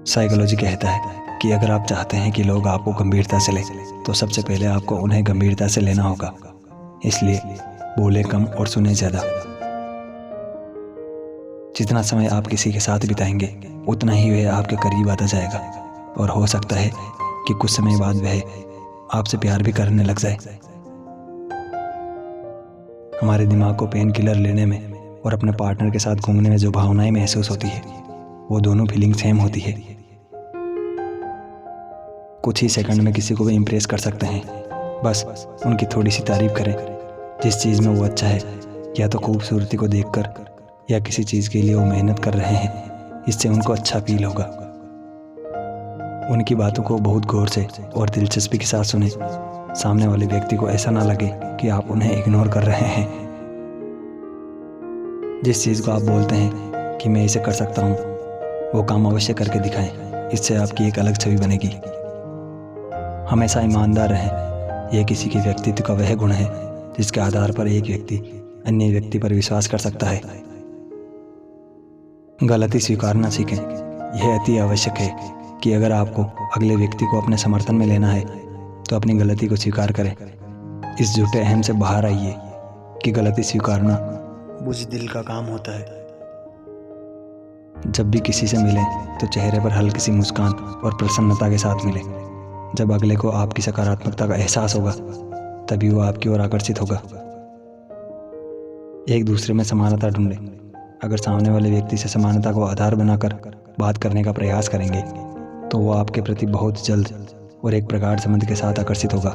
Psychology कहता है कि अगर आप चाहते हैं कि लोग आपको गंभीरता से लें तो सबसे पहले आपको उन्हें गंभीरता से लेना होगा। इसलिए बोले कम और सुने ज़्यादा। जितना समय आप किसी के साथ बिताएंगे उतना ही वह आपके करीब आता जाएगा और हो सकता है कि कुछ समय बाद वह आपसे प्यार भी करने लग जाए। हमारे दिमाग को पेन किलर लेने में और अपने पार्टनर के साथ घूमने में जो भावनाएं महसूस होती है वो दोनों फीलिंग सेम होती है। कुछ ही सेकंड में किसी को भी इम्प्रेस कर सकते हैं, बस उनकी थोड़ी सी तारीफ करें। जिस चीज़ में वो अच्छा है, या तो खूबसूरती को देखकर या किसी चीज़ के लिए वो मेहनत कर रहे हैं, इससे उनको अच्छा फील होगा। उनकी बातों को बहुत गौर से और दिलचस्पी के साथ सुने। सामने वाले व्यक्ति को ऐसा ना लगे कि आप उन्हें इग्नोर कर रहे हैं। जिस चीज़ को आप बोलते हैं कि मैं इसे कर सकता हूँ, वो काम अवश्य करके दिखाएं। इससे आपकी एक अलग छवि बनेगी। हमेशा ईमानदार रहें। यह किसी के व्यक्तित्व का वह गुण है जिसके आधार पर एक व्यक्ति अन्य व्यक्ति पर विश्वास कर सकता है। गलती स्वीकारना सीखें। यह अति आवश्यक है कि अगर आपको अगले व्यक्ति को अपने समर्थन में लेना है तो अपनी गलती को स्वीकार करें। इस झूठे अहम से बाहर आइए कि गलती स्वीकारना बुज़दिल का काम होता है। जब भी किसी से मिलें तो चेहरे पर हल्की सी मुस्कान और प्रसन्नता के साथ मिलें। जब अगले को आपकी सकारात्मकता का एहसास होगा तभी वो आपकी ओर आकर्षित होगा। एक दूसरे में समानता ढूंढें। अगर सामने वाले व्यक्ति से समानता को आधार बनाकर बात करने का प्रयास करेंगे तो वो आपके प्रति बहुत जल्द और एक प्रगाढ़ संबंध के साथ आकर्षित होगा।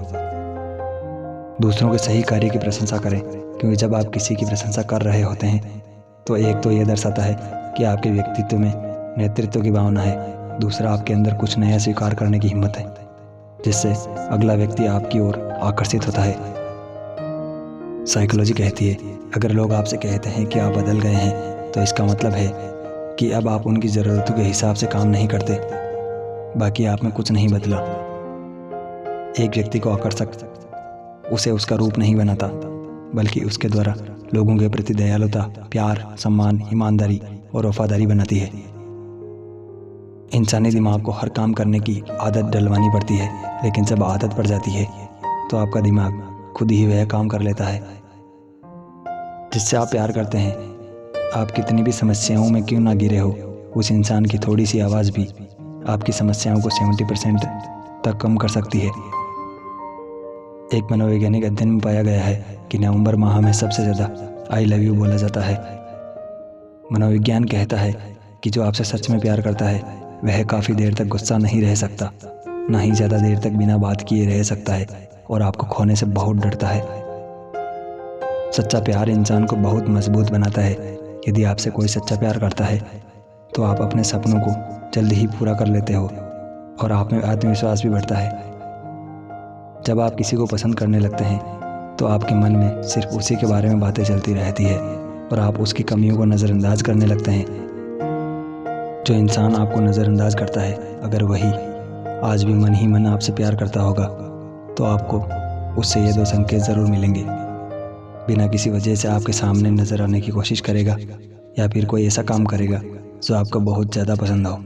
दूसरों के सही कार्य की प्रशंसा करें, क्योंकि जब आप किसी की प्रशंसा कर रहे होते हैं तो एक तो यह दर्शाता है कि आपके व्यक्तित्व में नेतृत्व की भावना है, दूसरा आपके अंदर कुछ नया स्वीकार करने की हिम्मत है, जिससे अगला व्यक्ति आपकी ओर आकर्षित होता है। साइकोलॉजी कहती है अगर लोग आपसे कहते हैं कि आप बदल गए हैं तो इसका मतलब है कि अब आप उनकी ज़रूरतों के हिसाब से काम नहीं करते, बाकी आप में कुछ नहीं बदला। एक व्यक्ति को आकर्षक उसे उसका रूप नहीं बनाता, बल्कि उसके द्वारा लोगों के प्रति दयालुता, प्यार, सम्मान, ईमानदारी और वफादारी बनाती है। इंसानी दिमाग को हर काम करने की आदत डलवानी पड़ती है, लेकिन जब आदत पड़ जाती है तो आपका दिमाग खुद ही वह काम कर लेता है जिससे आप प्यार करते हैं। आप कितनी भी समस्याओं में क्यों ना गिरे हो, उस इंसान की थोड़ी सी आवाज़ भी आपकी समस्याओं को 70% तक कम कर सकती है। एक मनोवैज्ञानिक अध्ययन में पाया गया है कि नवंबर माह में सबसे ज़्यादा आई लव यू बोला जाता है। मनोविज्ञान कहता है कि जो आपसे सच में प्यार करता है वह काफ़ी देर तक गुस्सा नहीं रह सकता, ना ही ज़्यादा देर तक बिना बात किए रह सकता है, और आपको खोने से बहुत डरता है। सच्चा प्यार इंसान को बहुत मजबूत बनाता है। यदि आपसे कोई सच्चा प्यार करता है तो आप अपने सपनों को जल्दी ही पूरा कर लेते हो और आप में आत्मविश्वास भी बढ़ता है। जब आप किसी को पसंद करने लगते हैं तो आपके मन में सिर्फ उसी के बारे में बातें चलती रहती है और आप उसकी कमियों को नज़रअंदाज करने लगते हैं। जो इंसान आपको नज़रअंदाज करता है, अगर वही आज भी मन ही मन आपसे प्यार करता होगा तो आपको उससे ये 2 संकेत ज़रूर मिलेंगे। बिना किसी वजह से आपके सामने नज़र आने की कोशिश करेगा, या फिर कोई ऐसा काम करेगा जो आपको बहुत ज़्यादा पसंद हो।